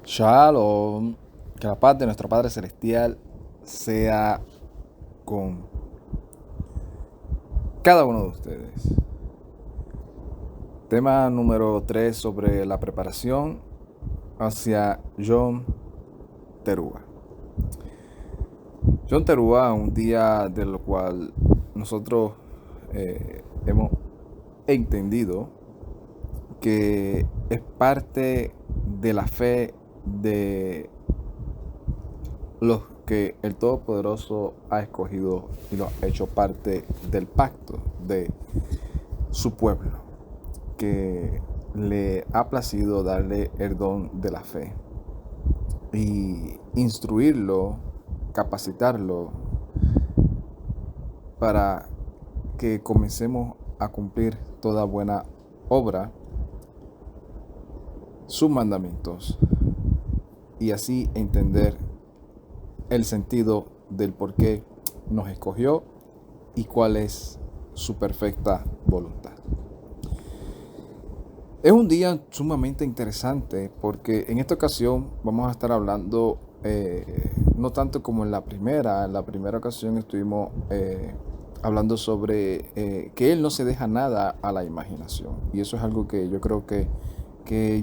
Shalom, que la paz de nuestro Padre Celestial sea con cada uno de ustedes. Tema número 3 sobre la preparación hacia Yom Teruah. Yom Teruah, un día del cual nosotros hemos entendido que es parte de la fe de los que el Todopoderoso ha escogido y lo ha hecho parte del pacto de su pueblo, que le ha placido darle el don de la fe y instruirlo, capacitarlo para que comencemos a cumplir toda buena obra, sus mandamientos, y así entender el sentido del por qué nos escogió y cuál es su perfecta voluntad. Es un día sumamente interesante porque en esta ocasión vamos a estar hablando no tanto como en la primera ocasión estuvimos hablando sobre que Él no se deja nada a la imaginación, y eso es algo que yo creo que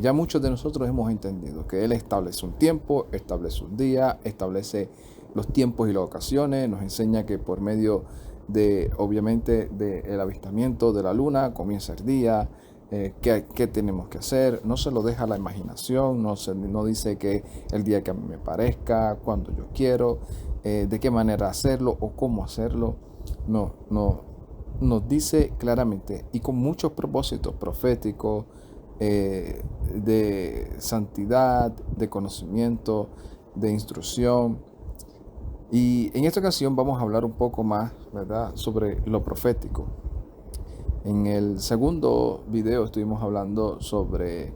ya muchos de nosotros hemos entendido, que Él establece un tiempo, establece un día, establece los tiempos y las ocasiones, nos enseña que por medio de, obviamente, del avistamiento de la luna comienza el día, qué tenemos que hacer. No se lo deja a la imaginación, no dice que el día que a mí me parezca, cuando yo quiero, de qué manera hacerlo o cómo hacerlo. No, nos dice claramente y con muchos propósitos proféticos, de santidad, de conocimiento, de instrucción. Y en esta ocasión vamos a hablar un poco más, ¿verdad?, sobre lo profético. En el segundo video estuvimos hablando sobre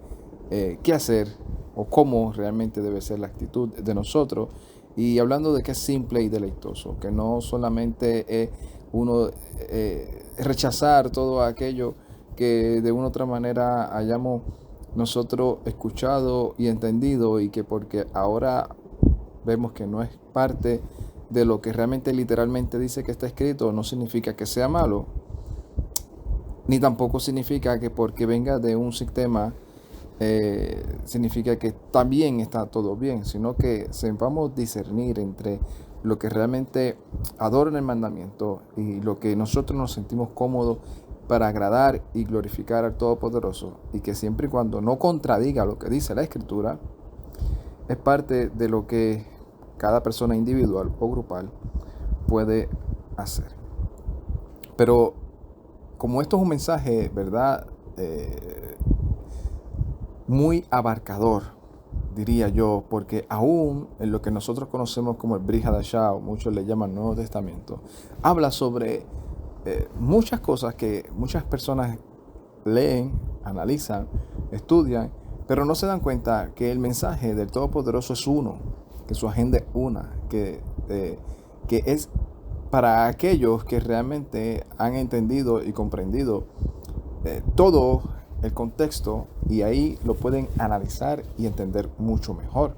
qué hacer o cómo realmente debe ser la actitud de nosotros, y hablando de que es simple y deleitoso, que no solamente es uno rechazar todo aquello que de una u otra manera hayamos nosotros escuchado y entendido, y que porque ahora vemos que no es parte de lo que realmente literalmente dice que está escrito, no significa que sea malo, ni tampoco significa que porque venga de un sistema significa que también está todo bien, sino que sepamos discernir entre lo que realmente adorna el mandamiento y lo que nosotros nos sentimos cómodos para agradar y glorificar al Todopoderoso, y que siempre y cuando no contradiga lo que dice la Escritura, es parte de lo que cada persona individual o grupal puede hacer. Pero como esto es un mensaje, ¿verdad?, muy abarcador, diría yo, porque aún en lo que nosotros conocemos como el Brit Hadashah, o muchos le llaman Nuevo Testamento, habla sobre muchas cosas que muchas personas leen, analizan, estudian, pero no se dan cuenta que el mensaje del Todopoderoso es uno, que su agenda es una, que es para aquellos que realmente han entendido y comprendido todo el contexto, y ahí lo pueden analizar y entender mucho mejor.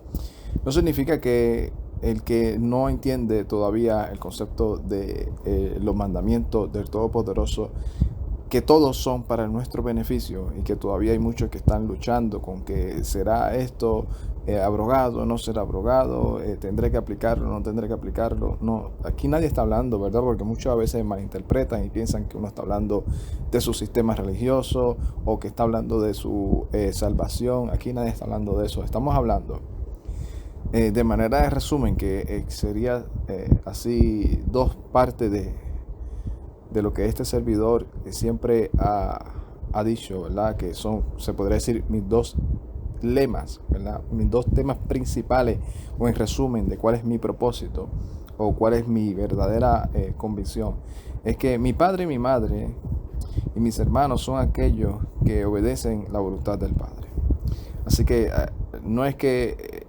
No significa que el que no entiende todavía el concepto de los mandamientos del Todopoderoso, que todos son para nuestro beneficio, y que todavía hay muchos que están luchando con que será esto abrogado, no será abrogado, tendré que aplicarlo, no tendré que aplicarlo. No, aquí nadie está hablando, ¿verdad?, porque muchas veces malinterpretan y piensan que uno está hablando de su sistema religioso o que está hablando de su salvación. Aquí nadie está hablando de eso. Estamos hablando de manera de resumen, que sería así dos partes de lo que este servidor siempre ha dicho, ¿verdad?, que son, se podría decir, mis dos lemas, ¿verdad?, mis dos temas principales, o en resumen de cuál es mi propósito o cuál es mi verdadera convicción. Es que mi padre y mi madre y mis hermanos son aquellos que obedecen la voluntad del Padre. Así que no es que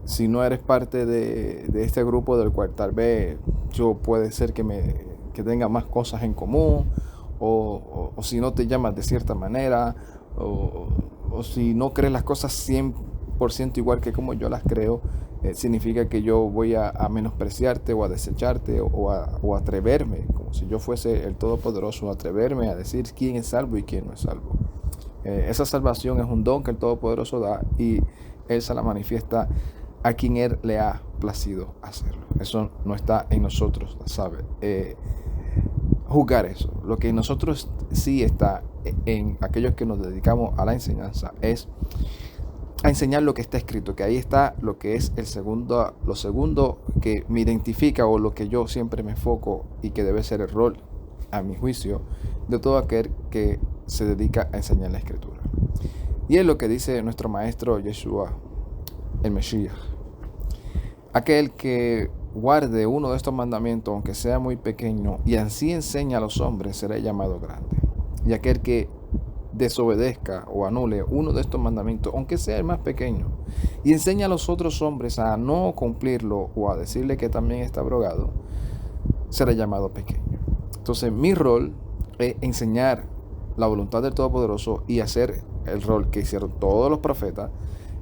si no eres parte de este grupo, del cual tal vez yo puede ser que tenga más cosas en común, o si no te llamas de cierta manera, o si no crees las cosas 100% igual que como yo las creo, significa que yo voy a menospreciarte o a desecharte o a atreverme, como si yo fuese el Todopoderoso, atreverme a decir quién es salvo y quién no es salvo. Esa salvación es un don que el Todopoderoso da y Él se la manifiesta a quien Él le ha placido hacerlo. Eso no está en nosotros, ¿sabe? Juzgar eso. Lo que en nosotros sí está en aquellos que nos dedicamos a la enseñanza es a enseñar lo que está escrito, que ahí está lo que es lo segundo que me identifica o lo que yo siempre me enfoco y que debe ser el rol, a mi juicio, de todo aquel que se dedica a enseñar la escritura. Y es lo que dice nuestro maestro Yeshua, el Mesías. Aquel que guarde uno de estos mandamientos, aunque sea muy pequeño, y así enseña a los hombres, será llamado grande. Y aquel que desobedezca o anule uno de estos mandamientos, aunque sea el más pequeño, y enseña a los otros hombres a no cumplirlo o a decirle que también está abrogado, será llamado pequeño. Entonces mi rol es enseñar la voluntad del Todopoderoso y hacer el rol que hicieron todos los profetas,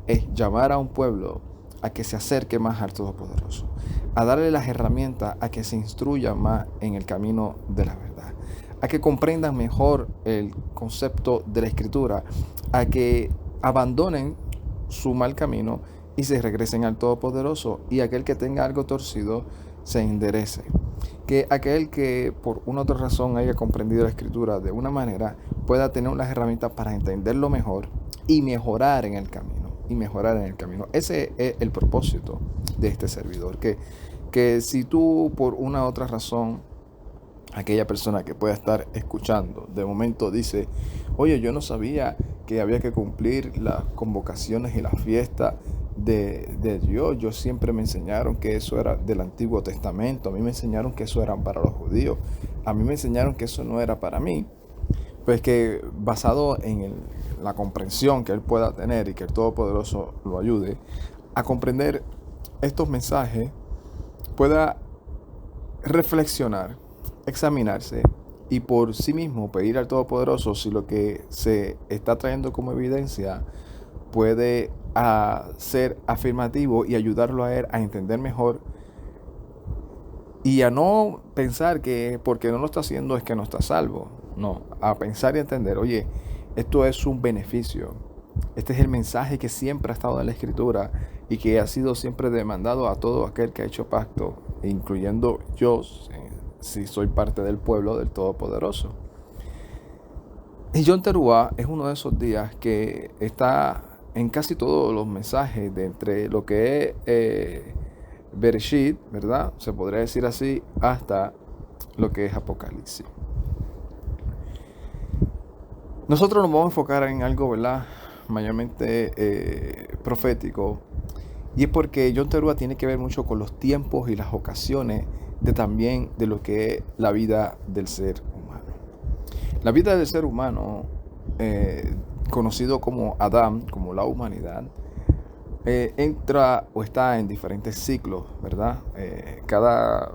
es llamar a un pueblo a que se acerque más al Todopoderoso, a darle las herramientas a que se instruya más en el camino de la verdad, a que comprendan mejor el concepto de la Escritura, a que abandonen su mal camino y se regresen al Todopoderoso, y aquel que tenga algo torcido se enderece. Que aquel que por una u otra razón haya comprendido la Escritura de una manera pueda tener unas herramientas para entenderlo mejor y mejorar en el camino. Ese es el propósito de este servidor. Que si tú por una u otra razón, aquella persona que pueda estar escuchando, de momento dice, oye, yo no sabía que había que cumplir las convocaciones y las fiestas de Dios. Yo siempre me enseñaron que eso era del Antiguo Testamento. A mí me enseñaron que eso era para los judíos. A mí me enseñaron que eso no era para mí. Pues que basado en la comprensión que él pueda tener y que el Todopoderoso lo ayude a comprender estos mensajes, pueda reflexionar, examinarse y por sí mismo pedir al Todopoderoso si lo que se está trayendo como evidencia puede ser afirmativo y ayudarlo a él a entender mejor y a no pensar que porque no lo está haciendo es que no está salvo. No, a pensar y entender, oye, esto es un beneficio. Este es el mensaje que siempre ha estado en la Escritura y que ha sido siempre demandado a todo aquel que ha hecho pacto, incluyendo yo, si soy parte del pueblo del Todopoderoso. Y Yom Teruah es uno de esos días que está en casi todos los mensajes de entre lo que es Bereshit, ¿verdad? Se podría decir así, hasta lo que es Apocalipsis. Nosotros nos vamos a enfocar en algo, ¿verdad?, mayormente profético, y es porque Yom Teruah tiene que ver mucho con los tiempos y las ocasiones también de lo que es la vida del ser humano. La vida del ser humano, conocido como Adán, como la humanidad, entra o está en diferentes ciclos, ¿verdad? Cada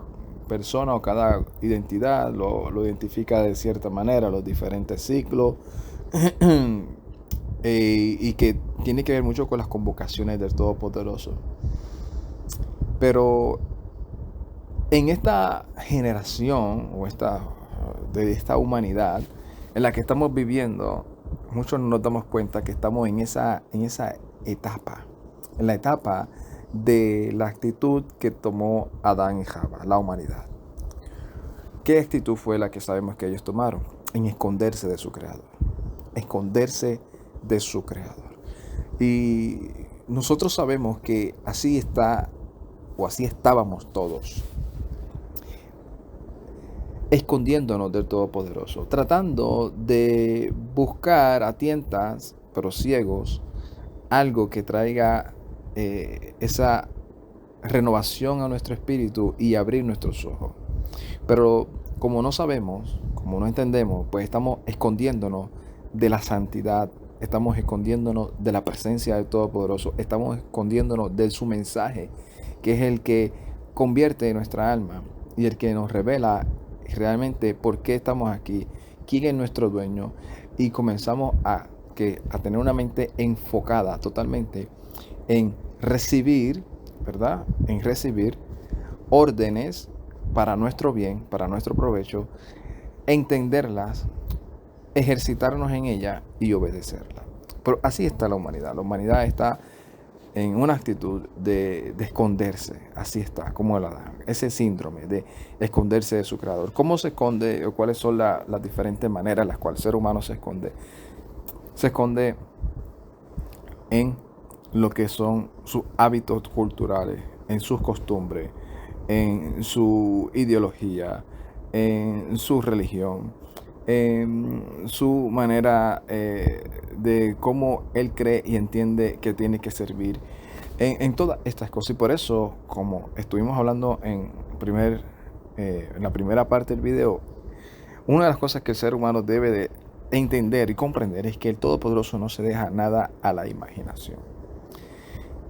persona o cada identidad lo identifica de cierta manera, los diferentes ciclos, y que tiene que ver mucho con las convocaciones del Todopoderoso. Pero en esta generación o de esta humanidad en la que estamos viviendo, muchos nos damos cuenta que estamos en esa etapa, en la etapa de la actitud que tomó Adán y Java, la humanidad. ¿Qué actitud fue la que sabemos que ellos tomaron? En esconderse de su creador. Esconderse de su creador. Y nosotros sabemos que así está, o así estábamos todos, escondiéndonos del Todopoderoso, tratando de buscar a tientas, pero ciegos, algo que traiga esa renovación a nuestro espíritu y abrir nuestros ojos. Pero como no sabemos, como no entendemos, pues estamos escondiéndonos de la santidad, estamos escondiéndonos de la presencia del Todopoderoso, estamos escondiéndonos de su mensaje, que es el que convierte nuestra alma y el que nos revela realmente por qué estamos aquí, quién es nuestro dueño, y comenzamos a tener una mente enfocada totalmente en recibir, ¿verdad? En recibir órdenes para nuestro bien, para nuestro provecho, entenderlas, ejercitarnos en ella y obedecerla. Pero así está la humanidad. La humanidad está en una actitud de esconderse. Así está, como la dan. Ese síndrome de esconderse de su creador. ¿Cómo se esconde o cuáles son las diferentes maneras en las cuales el ser humano se esconde? Se esconde en lo que son sus hábitos culturales, en sus costumbres, en su ideología, en su religión, en su manera de cómo él cree y entiende que tiene que servir, en todas estas cosas. Y por eso, como estuvimos hablando en la primera parte del video, una de las cosas que el ser humano debe de entender y comprender es que el Todopoderoso no se deja nada a la imaginación.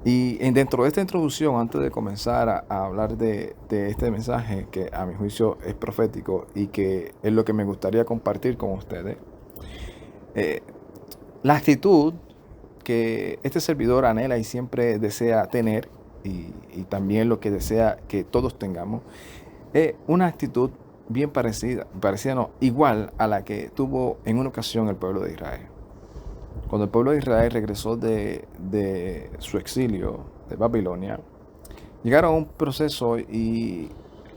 Y dentro de esta introducción, antes de comenzar a hablar de este mensaje, que a mi juicio es profético y que es lo que me gustaría compartir con ustedes, la actitud que este servidor anhela y siempre desea tener, y también lo que desea que todos tengamos, es una actitud bien parecida no, igual a la que tuvo en una ocasión el pueblo de Israel. Cuando el pueblo de Israel regresó de su exilio de Babilonia, llegaron a un proceso y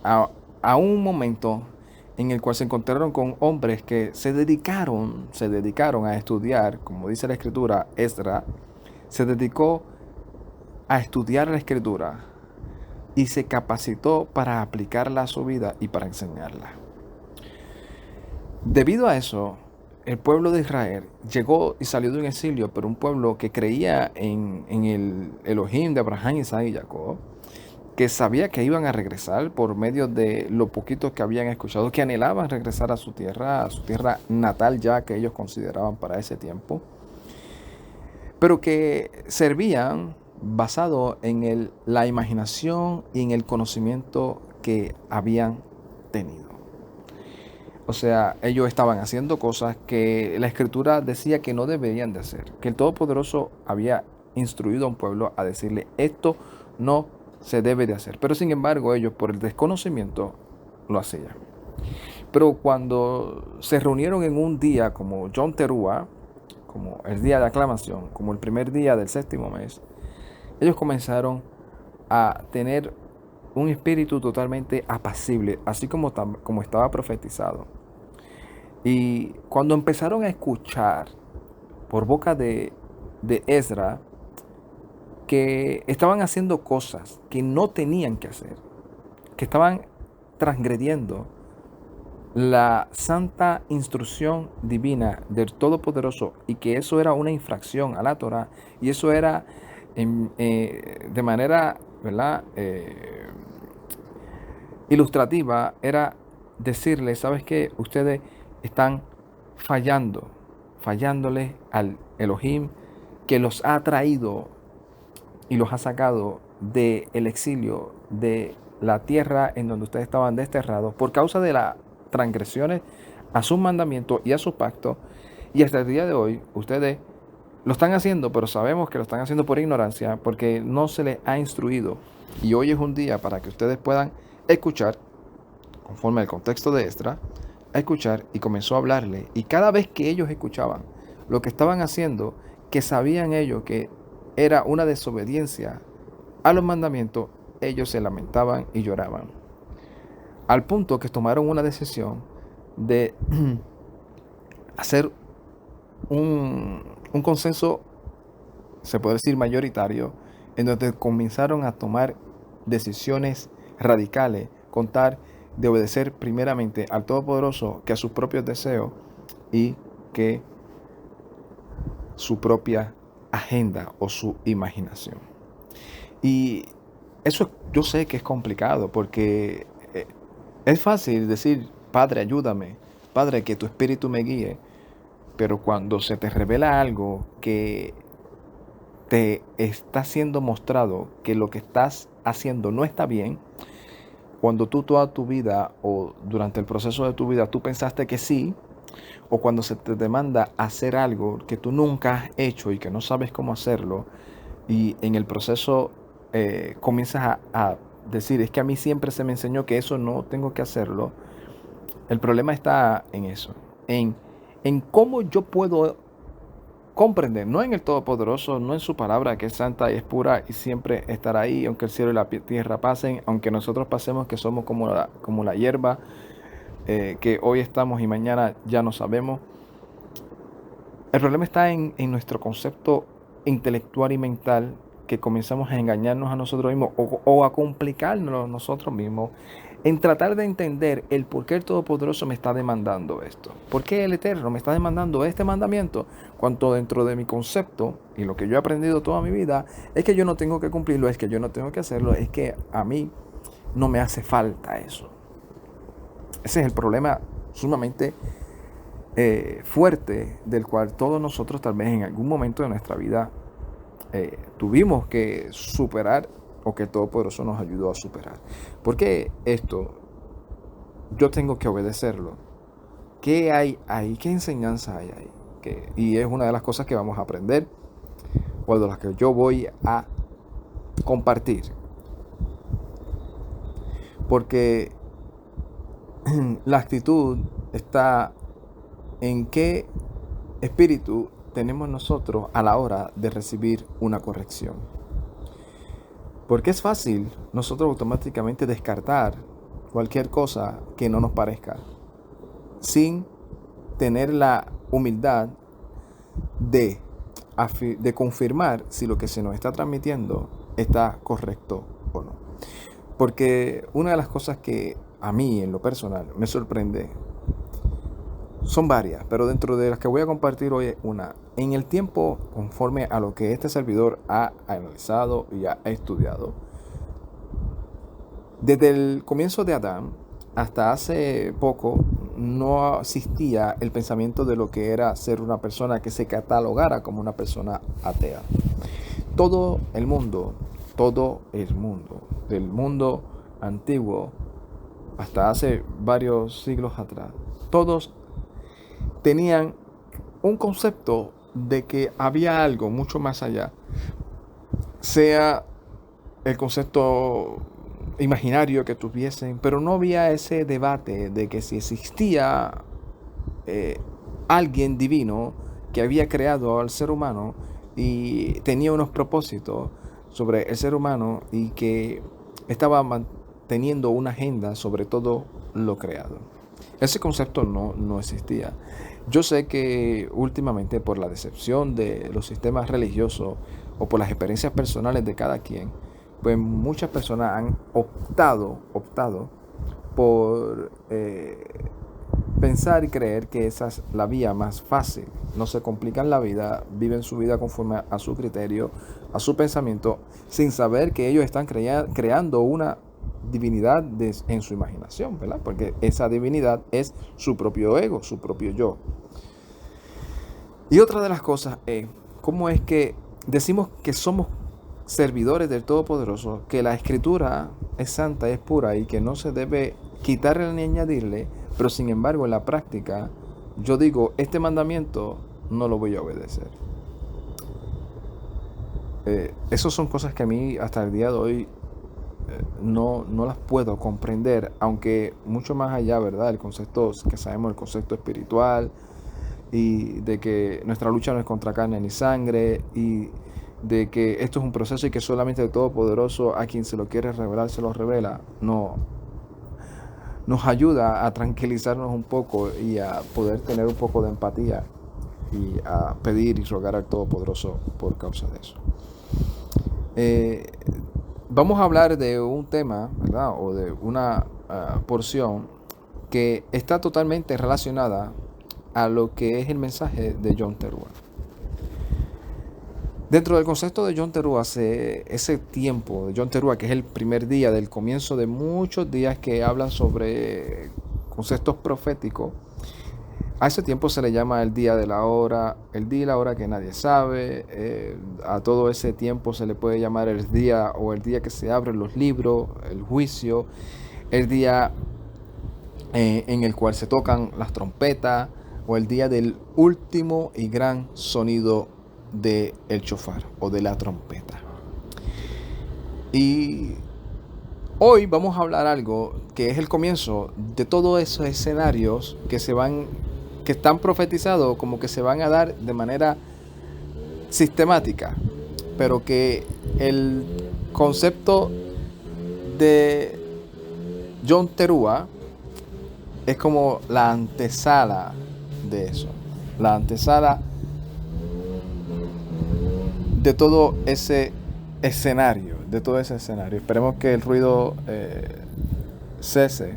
a un momento en el cual se encontraron con hombres que se dedicaron a estudiar, como dice la escritura. Esdras se dedicó a estudiar la escritura y se capacitó para aplicarla a su vida y para enseñarla. Debido a eso, el pueblo de Israel llegó y salió de un exilio, pero un pueblo que creía en el Elohim de Abraham, Isaac y Jacob, que sabía que iban a regresar por medio de lo poquito que habían escuchado, que anhelaban regresar a su tierra natal ya que ellos consideraban para ese tiempo, pero que servían basado en la imaginación y en el conocimiento que habían tenido. O sea, ellos estaban haciendo cosas que la escritura decía que no deberían de hacer, que el Todopoderoso había instruido a un pueblo a decirle: esto no se debe de hacer. Pero sin embargo, ellos, por el desconocimiento, lo hacían. Pero cuando se reunieron en un día como Yom Teruah, como el día de aclamación, como el primer día del séptimo mes, ellos comenzaron a tener un espíritu totalmente apacible, así como estaba profetizado. Y cuando empezaron a escuchar por boca de Esdras que estaban haciendo cosas que no tenían que hacer, que estaban transgrediendo la santa instrucción divina del Todopoderoso, y que eso era una infracción a la Torah, y eso era de manera, ¿verdad?, ilustrativa, era decirle: ¿sabes qué? Ustedes están fallándole al Elohim que los ha traído y los ha sacado del exilio, de la tierra en donde ustedes estaban desterrados por causa de las transgresiones a sus mandamientos y a su pacto. Y hasta el día de hoy ustedes lo están haciendo, pero sabemos que lo están haciendo por ignorancia, porque no se les ha instruido. Y hoy es un día para que ustedes puedan escuchar, conforme al contexto de Esdras, a escuchar. Y comenzó a hablarle. Y cada vez que ellos escuchaban lo que estaban haciendo, que sabían ellos que era una desobediencia a los mandamientos, ellos se lamentaban y lloraban. Al punto que tomaron una decisión de hacer un consenso, se puede decir mayoritario, en donde comenzaron a tomar decisiones radicales, contar de obedecer primeramente al Todopoderoso que a sus propios deseos y que su propia agenda o su imaginación. Y eso yo sé que es complicado, porque es fácil decir: Padre, ayúdame, Padre, que tu espíritu me guíe. Pero cuando se te revela algo que te está siendo mostrado que lo que estás haciendo no está bien, cuando tú toda tu vida o durante el proceso de tu vida tú pensaste que sí, o cuando se te demanda hacer algo que tú nunca has hecho y que no sabes cómo hacerlo, Y en el proceso comienzas a decir, es que a mí siempre se me enseñó que eso no tengo que hacerlo. El problema está en eso, en, en cómo yo puedo comprender, no en el Todopoderoso, no en su palabra que es santa y es pura y siempre estará ahí, aunque el cielo y la tierra pasen, aunque nosotros pasemos que somos como la hierba, que hoy estamos y mañana ya no sabemos. El problema está en nuestro concepto intelectual y mental, que comenzamos a engañarnos a nosotros mismos o a complicarnos nosotros mismos en tratar de entender el por qué el Todopoderoso me está demandando esto. ¿Por qué el Eterno me está demandando este mandamiento? Cuando dentro de mi concepto y lo que yo he aprendido toda mi vida es que yo no tengo que cumplirlo, es que yo no tengo que hacerlo, es que a mí no me hace falta eso. Ese es el problema sumamente fuerte del cual todos nosotros tal vez en algún momento de nuestra vida tuvimos que superar o que el Todopoderoso nos ayudó a superar. ¿Por qué esto yo tengo que obedecerlo? ¿Qué hay ahí? ¿Qué enseñanza hay ahí? Y es una de las cosas que vamos a aprender o de las que yo voy a compartir. Porque la actitud está en qué espíritu tenemos nosotros a la hora de recibir una corrección. Porque es fácil nosotros automáticamente descartar cualquier cosa que no nos parezca, sin tener la humildad de confirmar si lo que se nos está transmitiendo está correcto o no. Porque una de las cosas que a mí en lo personal me sorprende son varias, pero dentro de las que voy a compartir hoy es una. En el tiempo, conforme a lo que este servidor ha analizado y ha estudiado, desde el comienzo de Adán hasta hace poco, no existía el pensamiento de lo que era ser una persona que se catalogara como una persona atea. Todo el mundo, del mundo antiguo hasta hace varios siglos atrás, todos tenían un concepto de que había algo mucho más allá, sea el concepto imaginario que tuviesen, pero no había ese debate de que si existía alguien divino que había creado al ser humano y tenía unos propósitos sobre el ser humano y que estaba manteniendo una agenda sobre todo lo creado. Ese concepto no existía. Yo sé que últimamente por la decepción de los sistemas religiosos o por las experiencias personales de cada quien, pues muchas personas han optado por pensar y creer que esa es la vía más fácil. No se complican la vida, viven su vida conforme a su criterio, a su pensamiento, sin saber que ellos están creando una divinidad en su imaginación, ¿verdad? Porque esa divinidad es su propio ego, su propio yo. Y otra de las cosas es cómo es que decimos que somos servidores del Todopoderoso, que la Escritura es santa, es pura y que no se debe quitarle ni añadirle, pero sin embargo en la práctica yo digo, este mandamiento no lo voy a obedecer. Esas son cosas que a mí hasta el día de hoy no las puedo comprender, aunque mucho más allá, ¿verdad? El concepto que sabemos, el concepto espiritual, y de que nuestra lucha no es contra carne ni sangre, y de que esto es un proceso y que solamente el Todopoderoso a quien se lo quiere revelar se lo revela, no nos ayuda a tranquilizarnos un poco y a poder tener un poco de empatía y a pedir y rogar al Todopoderoso por causa de eso. Vamos a hablar de un tema, ¿verdad? O de una porción que está totalmente relacionada a lo que es el mensaje de John Teruah. Dentro del concepto de John Teruah, ese tiempo de John Teruah, que es el primer día del comienzo de muchos días que hablan sobre conceptos proféticos, a ese tiempo se le llama el día de la hora, el día y la hora que nadie sabe. A todo ese tiempo se le puede llamar el día o el día que se abren los libros, el juicio, el día en el cual se tocan las trompetas o el día del último y gran sonido del shofar o de la trompeta. Y hoy vamos a hablar algo que es el comienzo de todos esos escenarios que están profetizados, como que se van a dar de manera sistemática, pero que el concepto de John Terúa es como la antesala de eso, la antesala de todo ese escenario, Esperemos que el ruido cese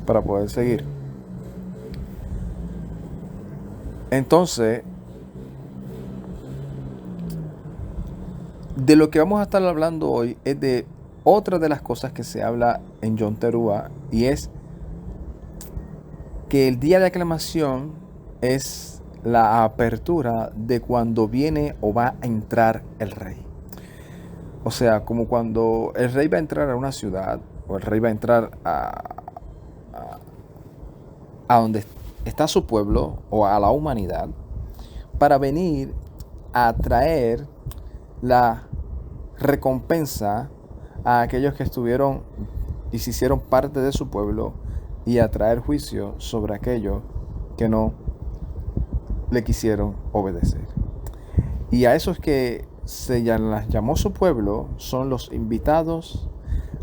para poder seguir. Entonces, de lo que vamos a estar hablando hoy es de otra de las cosas que se habla en John Terúa, y es que el día de aclamación es la apertura de cuando viene o va a entrar el rey. O sea, como cuando el rey va a entrar a una ciudad, o el rey va a entrar a donde está su pueblo o a la humanidad, para venir a traer la recompensa a aquellos que estuvieron y se hicieron parte de su pueblo, y a traer juicio sobre aquellos que no le quisieron obedecer. Y a esos que se las llamó su pueblo son los invitados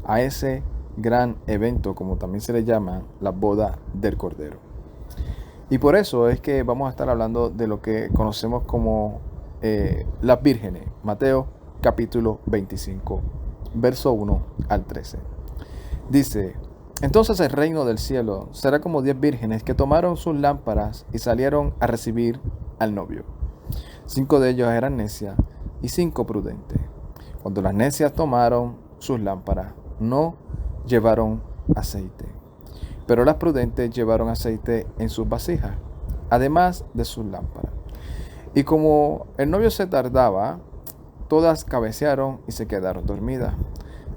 a ese gran evento, como también se le llama la boda del Cordero. Y por eso es que vamos a estar hablando de lo que conocemos como las vírgenes. Mateo capítulo 25, verso 1 al 13. Dice: entonces el reino del cielo será como 10 vírgenes que tomaron sus lámparas y salieron a recibir al novio. 5 de ellos eran necias y 5 prudentes. Cuando las necias tomaron sus lámparas, no llevaron aceite, pero las prudentes llevaron aceite en sus vasijas, además de sus lámparas. Y como el novio se tardaba, todas cabecearon y se quedaron dormidas.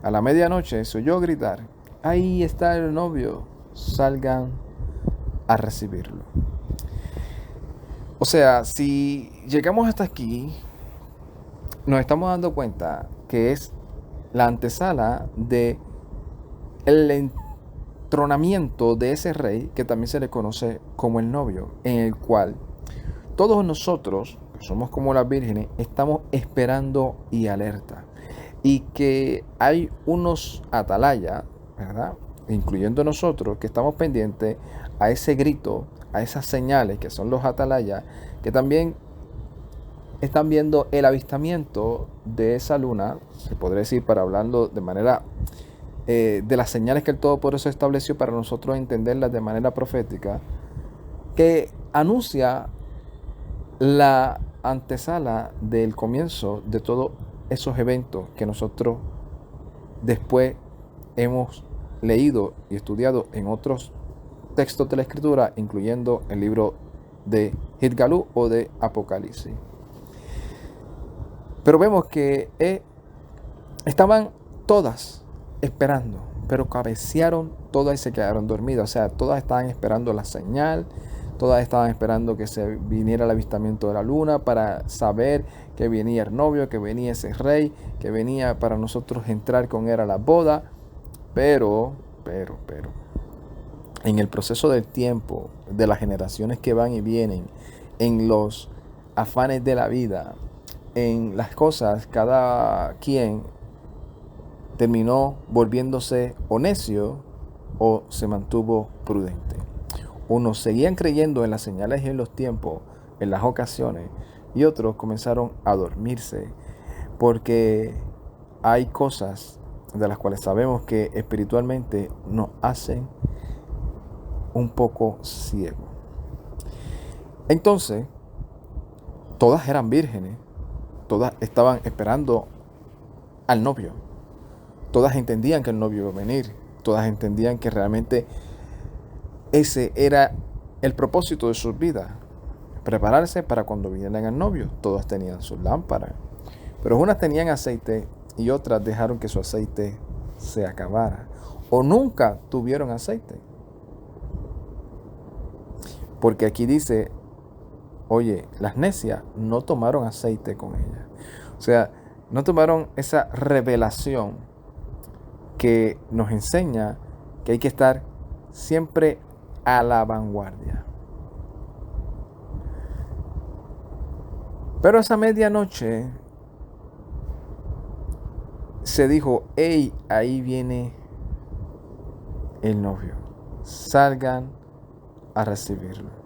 A la medianoche se oyó gritar: ahí está el novio, salgan a recibirlo. O sea, si llegamos hasta aquí, nos estamos dando cuenta que es la antesala de el entronamiento de ese rey, que también se le conoce como el novio, en el cual todos nosotros, que somos como las vírgenes, estamos esperando y alerta. Y que hay unos atalayas, ¿verdad?, incluyendo nosotros, que estamos pendientes a ese grito, a esas señales que son los atalayas, que también están viendo el avistamiento de esa luna, se podría decir, para hablarlo de manera de las señales que el Todopoderoso estableció para nosotros entenderlas de manera profética, que anuncia la antesala del comienzo de todos esos eventos que nosotros después hemos leído y estudiado en otros textos de la Escritura, incluyendo el libro de Gilgalú o de Apocalipsis. Pero vemos que estaban todas esperando, pero cabecearon todas y se quedaron dormidas. O sea, todas estaban esperando la señal, todas estaban esperando que se viniera el avistamiento de la luna para saber que venía el novio, que venía ese rey, que venía para nosotros entrar con él a la boda. Pero, en el proceso del tiempo, de las generaciones que van y vienen, en los afanes de la vida, en las cosas, cada quien terminó volviéndose o necio o se mantuvo prudente. Unos seguían creyendo en las señales y en los tiempos, en las ocasiones, y otros comenzaron a dormirse, porque hay cosas de las cuales sabemos que espiritualmente nos hacen un poco ciegos. Entonces, todas eran vírgenes, todas estaban esperando al novio, todas entendían que el novio iba a venir, todas entendían que realmente ese era el propósito de sus vidas, prepararse para cuando viniera el novio. Todas tenían sus lámparas, pero unas tenían aceite y otras dejaron que su aceite se acabara, o nunca tuvieron aceite. Porque aquí dice, Oye, las necias no tomaron aceite con ella. O sea, no tomaron esa revelación que nos enseña que hay que estar siempre a la vanguardia. Pero esa medianoche se dijo, hey, ahí viene el novio, salgan a recibirlo.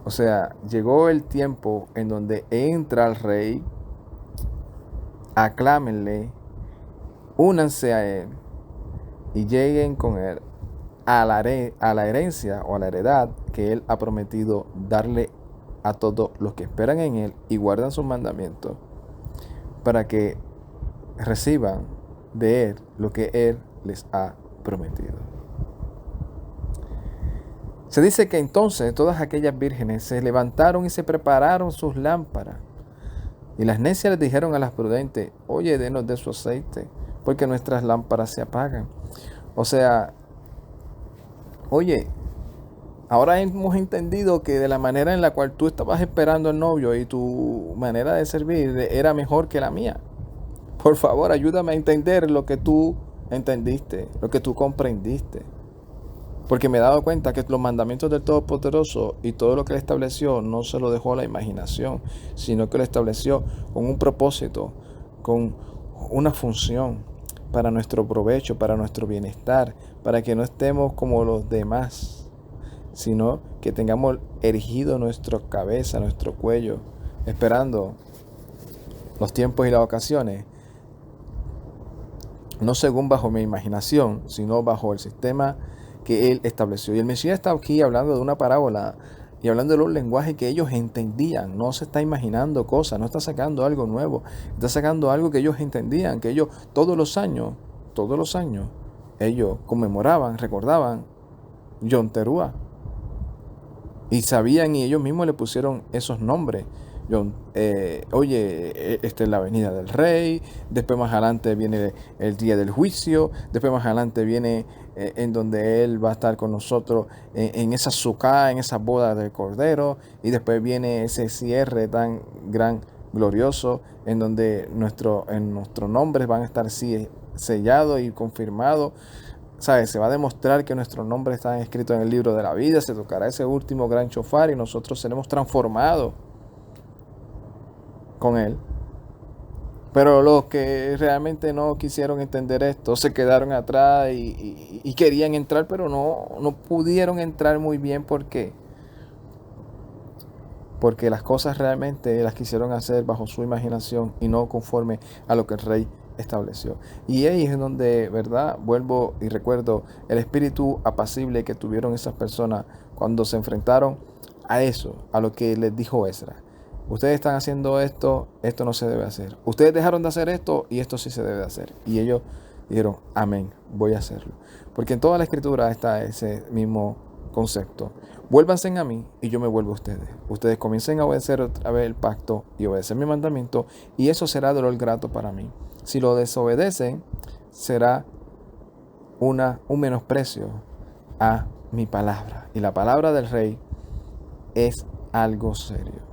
O sea, llegó el tiempo en donde entra el rey, aclámenle, únanse a él y lleguen con él a la herencia o a la heredad que él ha prometido darle a todos los que esperan en él y guardan sus mandamientos, para que reciban de él lo que él les ha prometido. Se dice que entonces todas aquellas vírgenes se levantaron y se prepararon sus lámparas. Y las necias les dijeron a las prudentes, oye, denos de su aceite, porque nuestras lámparas se apagan. O sea, oye, ahora hemos entendido que de la manera en la cual tú estabas esperando al novio y tu manera de servir era mejor que la mía. Por favor, ayúdame a entender lo que tú entendiste, lo que tú comprendiste. Porque me he dado cuenta que los mandamientos del Todopoderoso y todo lo que Él estableció no se lo dejó a la imaginación, sino que lo estableció con un propósito, con una función para nuestro provecho, para nuestro bienestar, para que no estemos como los demás, sino que tengamos erigido nuestra cabeza, nuestro cuello, esperando los tiempos y las ocasiones, no según bajo mi imaginación, sino bajo el sistema que Él estableció. Y el Mesías está aquí hablando de una parábola y hablando de los lenguajes que ellos entendían. No se está imaginando cosas, no está sacando algo nuevo, está sacando algo que ellos entendían, que ellos todos los años, ellos conmemoraban, recordaban Yom Teruah. Y sabían, y ellos mismos le pusieron esos nombres. Esta es la venida del rey, después más adelante viene el día del juicio, después más adelante viene en donde Él va a estar con nosotros en esa sucá, en esa boda del Cordero, y después viene ese cierre tan gran, glorioso, en donde nuestros nombres van a estar sellados y confirmados. ¿Sabes? Se va a demostrar que nuestros nombres están escritos en el libro de la vida, se tocará ese último gran shofar y nosotros seremos transformados con Él. Pero los que realmente no quisieron entender esto, se quedaron atrás y querían entrar, pero no pudieron entrar muy bien. ¿Por qué? Porque las cosas realmente las quisieron hacer bajo su imaginación y no conforme a lo que el rey estableció. Y ahí es donde, ¿verdad? Vuelvo y recuerdo el espíritu apacible que tuvieron esas personas cuando se enfrentaron a eso, a lo que les dijo Esdras. Ustedes están haciendo esto no se debe hacer. Ustedes dejaron de hacer esto y esto sí se debe hacer. Y ellos dijeron, amén, voy a hacerlo. Porque en toda la escritura está ese mismo concepto. Vuélvanse a mí y yo me vuelvo a ustedes. Ustedes comiencen a obedecer otra vez el pacto y obedecer mi mandamiento y eso será dolor grato para mí. Si lo desobedecen, será un menosprecio a mi palabra. Y la palabra del rey es algo serio.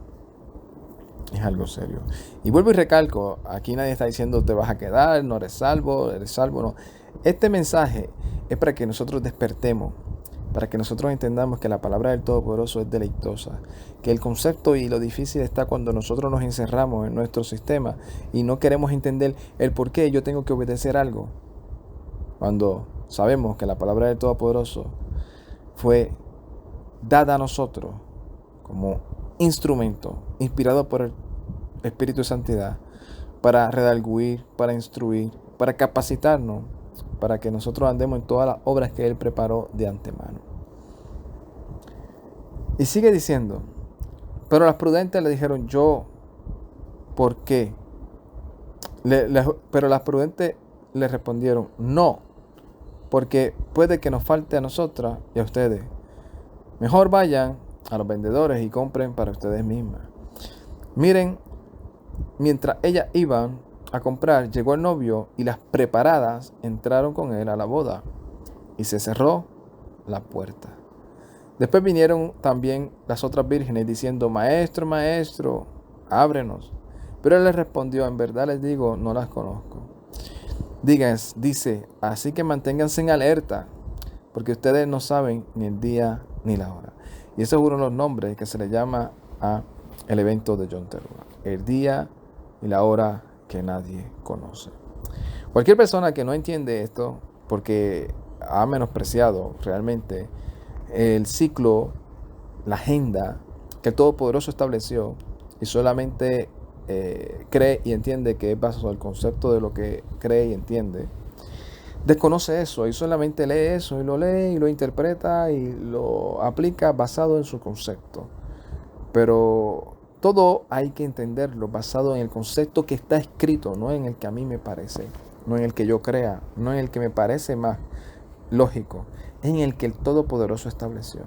Es algo serio. Y vuelvo y recalco, aquí nadie está diciendo te vas a quedar, no eres salvo, no. Este mensaje es para que nosotros despertemos, para que nosotros entendamos que la palabra del Todopoderoso es deleitosa, que el concepto y lo difícil está cuando nosotros nos encerramos en nuestro sistema y no queremos entender el por qué yo tengo que obedecer algo, cuando sabemos que la palabra del Todopoderoso fue dada a nosotros como instrumento, inspirado por el Espíritu de Santidad, para redarguir, para instruir, para capacitarnos, para que nosotros andemos en todas las obras que Él preparó de antemano. Y sigue diciendo, pero las prudentes le dijeron, ¿por qué? Pero las prudentes le respondieron, no, porque puede que nos falte a nosotras y a ustedes. Mejor vayan a los vendedores y compren para ustedes mismas. Miren, mientras ellas iban a comprar, llegó el novio y las preparadas entraron con él a la boda y se cerró la puerta. Después vinieron también las otras vírgenes diciendo, Maestro, Maestro, ábrenos. Pero él les respondió, en verdad les digo, no las conozco. Dice, así que manténganse en alerta, porque ustedes no saben ni el día ni la hora. Y esos fueron los nombres que se le llama a el evento de Yom Teruah, el día y la hora que nadie conoce. Cualquier persona que no entiende esto, porque ha menospreciado realmente el ciclo, la agenda que el Todopoderoso estableció y solamente cree y entiende que es bajo el concepto de lo que cree y entiende, desconoce eso y solamente lee eso y lo interpreta y lo aplica basado en su concepto. Pero todo hay que entenderlo basado en el concepto que está escrito, no en el que a mí me parece, no en el que yo crea, no en el que me parece más lógico, en el que el Todopoderoso estableció.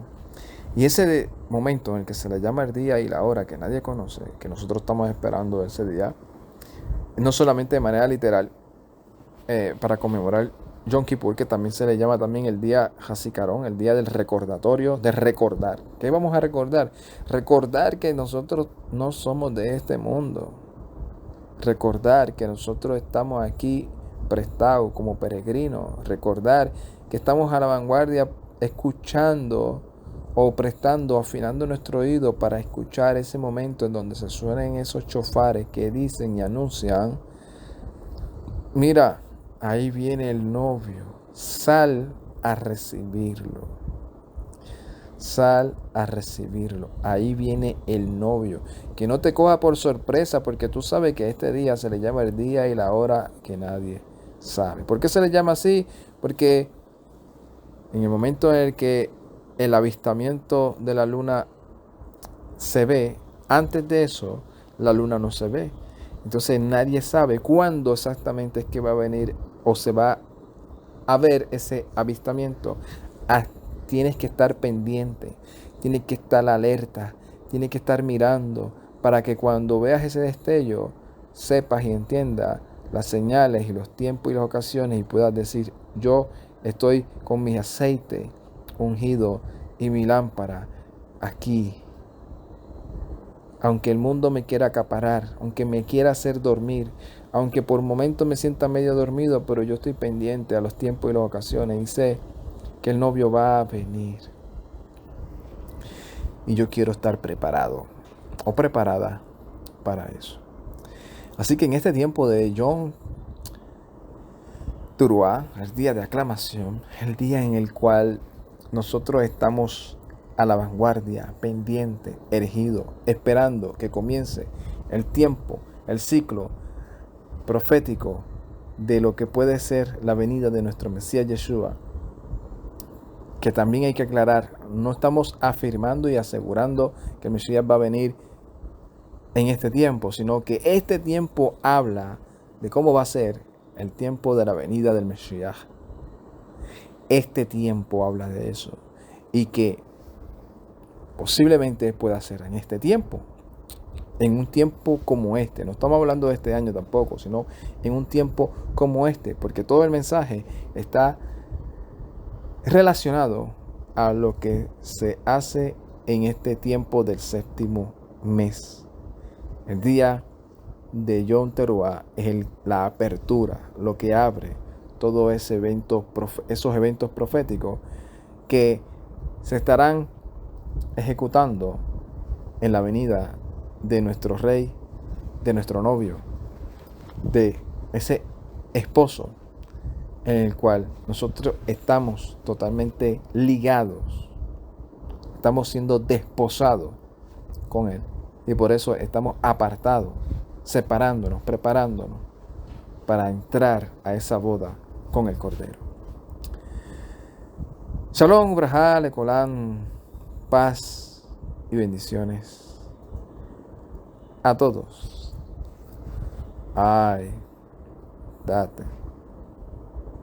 Y ese momento en el que se le llama el día y la hora que nadie conoce, que nosotros estamos esperando ese día, no solamente de manera literal, para conmemorar Yom Kippur, que también se le llama también el día Hasicarón, el día del recordatorio, de recordar. ¿Qué vamos a recordar? Recordar que nosotros no somos de este mundo. Recordar que nosotros estamos aquí prestados como peregrinos. Recordar que estamos a la vanguardia escuchando o prestando, afinando nuestro oído para escuchar ese momento en donde se suenan esos chofares que dicen y anuncian, mira, ahí viene el novio, sal a recibirlo. Sal a recibirlo. Ahí viene el novio. Que no te coja por sorpresa, porque tú sabes que este día se le llama el día y la hora que nadie sabe. ¿Por qué se le llama así? Porque en el momento en el que el avistamiento de la luna se ve, antes de eso, la luna no se ve. Entonces nadie sabe cuándo exactamente es que va a venir o se va a ver ese avistamiento. Tienes que estar pendiente, tienes que estar alerta, tienes que estar mirando para que cuando veas ese destello sepas y entiendas las señales y los tiempos y las ocasiones y puedas decir, yo estoy con mi aceite ungido y mi lámpara aquí. Aunque el mundo me quiera acaparar, aunque me quiera hacer dormir, aunque por momentos me sienta medio dormido, pero yo estoy pendiente a los tiempos y las ocasiones y sé que el novio va a venir. Y yo quiero estar preparado o preparada para eso. Así que en este tiempo de Yom Teruah, el día de aclamación, el día en el cual nosotros estamos a la vanguardia, pendiente, erigido, esperando que comience el tiempo, el ciclo profético de lo que puede ser la venida de nuestro Mesías Yeshua, que también hay que aclarar, no estamos afirmando y asegurando que el Mesías va a venir en este tiempo, sino que este tiempo habla de cómo va a ser el tiempo de la venida del Mesías. Este tiempo habla de eso y que posiblemente pueda ser en este tiempo, en un tiempo como este. No estamos hablando de este año tampoco, sino en un tiempo como este, porque todo el mensaje está relacionado a lo que se hace en este tiempo del séptimo mes. El día de Yom Teruah es la apertura, lo que abre todo ese evento, esos eventos proféticos que se estarán ejecutando en la venida de nuestro rey, de nuestro novio, de ese esposo en el cual nosotros estamos totalmente ligados, estamos siendo desposados con él y por eso estamos apartados, separándonos, preparándonos para entrar a esa boda con el Cordero. Shalom, Ubrajá, Lecolán, paz y bendiciones a todos. Ay, date.